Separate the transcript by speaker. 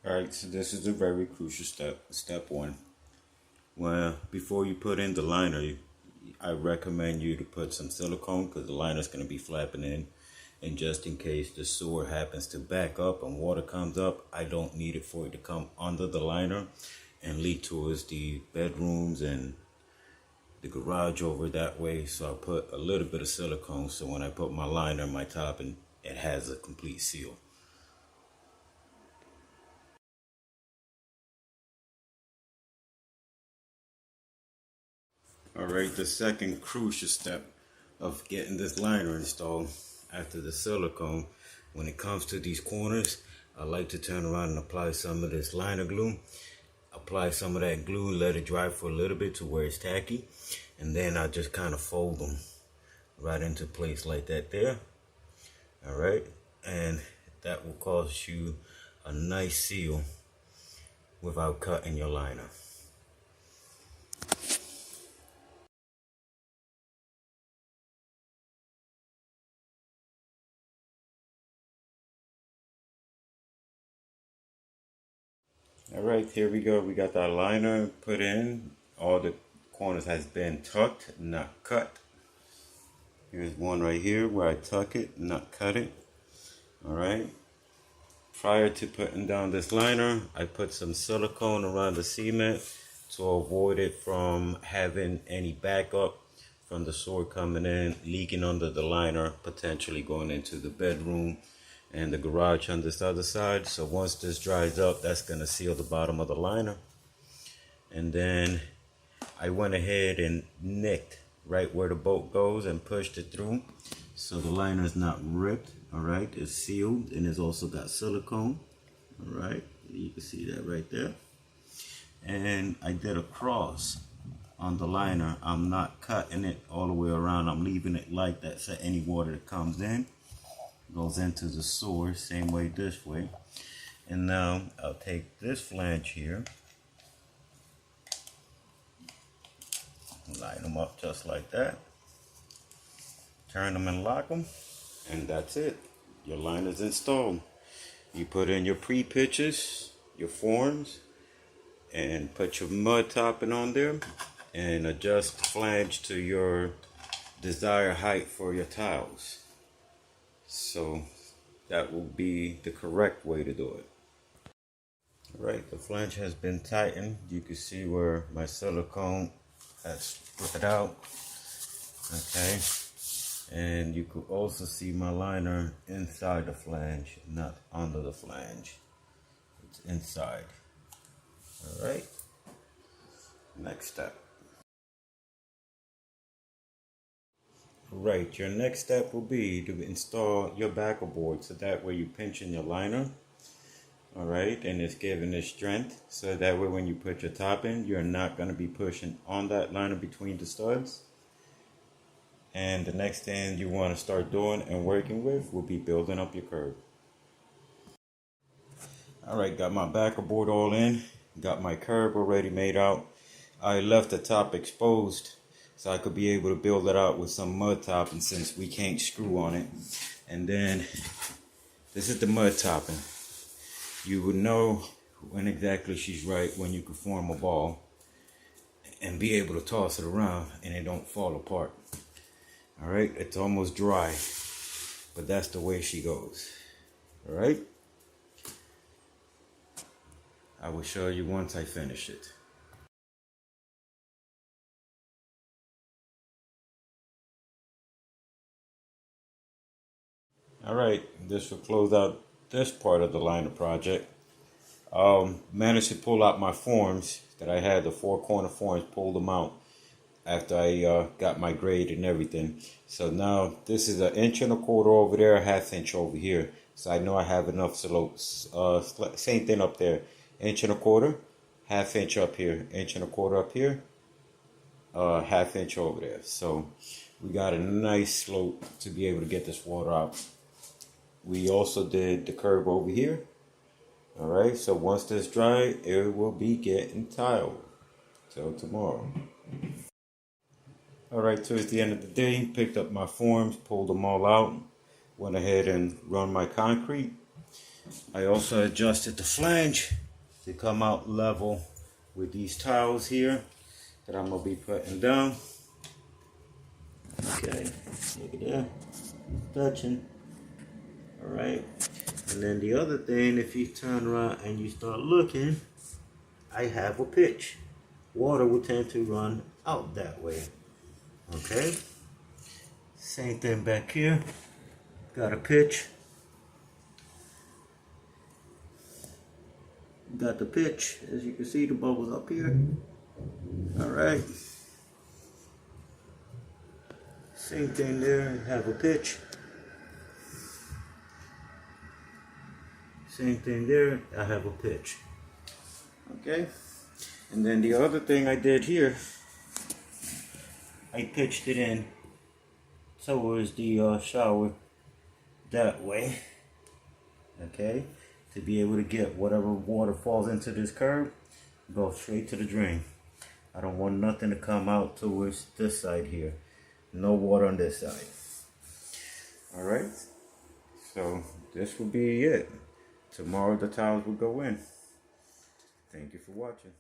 Speaker 1: Alright, so this is a very crucial step. Step one. Well, before you put in the liner, I recommend you to put some silicone because the liner is going to be flapping in. And just in case the sewer happens to back up and water comes up, I don't need it for it to come under the liner and leak towards the bedrooms and the garage over that way. So I put a little bit of silicone so when I put my liner on my top, and it has a complete seal. Alright, the second crucial step of getting this liner installed after the silicone, when it comes to these corners, I like to turn around and apply some of this liner glue. Apply some of that glue, let it dry for a little bit to where it's tacky, and then I just kind of fold them right into place like that there. Alright, and that will cause you a nice seal without cutting your liner. Alright, here we go. We got that liner put in. All the corners has been tucked, not cut. Here's one right here where I tuck it, not cut it. Alright. Prior to putting down this liner, I put some silicone around the cement to avoid it from having any backup from the sewer coming in, leaking under the liner, potentially going into the bedroom and the garage on this other side. So once this dries up, that's going to seal the bottom of the liner. And then I went ahead and nicked right where the bolt goes and pushed it through, so the liner is not ripped. All right, it's sealed, and it's also got silicone. All right, you can see that right there. And I did a cross on the liner. I'm not cutting it all the way around. I'm leaving it like that, so any water that comes in goes into the sewer, same way this way. And now I'll take this flange here, line them up just like that, turn them and lock them, and that's it. Your line is installed. You put in your pre-pitches, your forms, and put your mud topping on there, and adjust the flange to your desired height for your tiles. So that will be the correct way to do it. Alright, the flange has been tightened. You can see where my silicone has spread out. Okay, and you could also see my liner inside the flange, not under the flange. It's inside. Alright, next step. Right, your next step will be to install your backer board, so that way you're pinching your liner. Alright, and it's giving it strength, so that way when you put your top in, you're not going to be pushing on that liner between the studs. And the next thing you want to start doing and working with will be building up your curb. Alright, got my backer board all in, got my curb already made out. I left the top exposed so I could be able to build it out with some mud topping, since we can't screw on it. And then this is the mud topping. You would know when exactly she's right when you can form a ball and be able to toss it around and it don't fall apart. Alright, it's almost dry, but that's the way she goes. Alright, I will show you once I finish it. Alright, this will close out this part of the liner project. Managed to pull out my forms that I had, the 4 corner forms, pulled them out after I got my grade and everything. So now this is 1.25 inches over there, 1/2 inch over here. So I know I have enough slope. Same thing up there, 1.25 inches, 1/2 inch up here, 1.25 inches up here, 1/2 inch over there. So we got a nice slope to be able to get this water out. We also did the curb over here. Alright, so once this dry, it will be getting tiled. Till tomorrow. Alright, towards the end of the day, picked up my forms, pulled them all out, went ahead and run my concrete. I also adjusted the flange to come out level with these tiles here that I'm going to be putting down. Okay, look at that, touching. Alright, and then the other thing, if you turn around and you start looking, I have a pitch. Water will tend to run out that way. Okay, same thing back here, got a pitch. Got the pitch, as you can see the bubbles up here. Alright, same thing there, have a pitch. Same thing there, I have a pitch. Okay, and then the other thing I did here, I pitched it in towards the shower that way. Okay, to be able to get whatever water falls into this curb, go straight to the drain. I don't want nothing to come out towards this side here. No water on this side. Alright, so this will be it. Tomorrow the tiles will go in. Thank you for watching.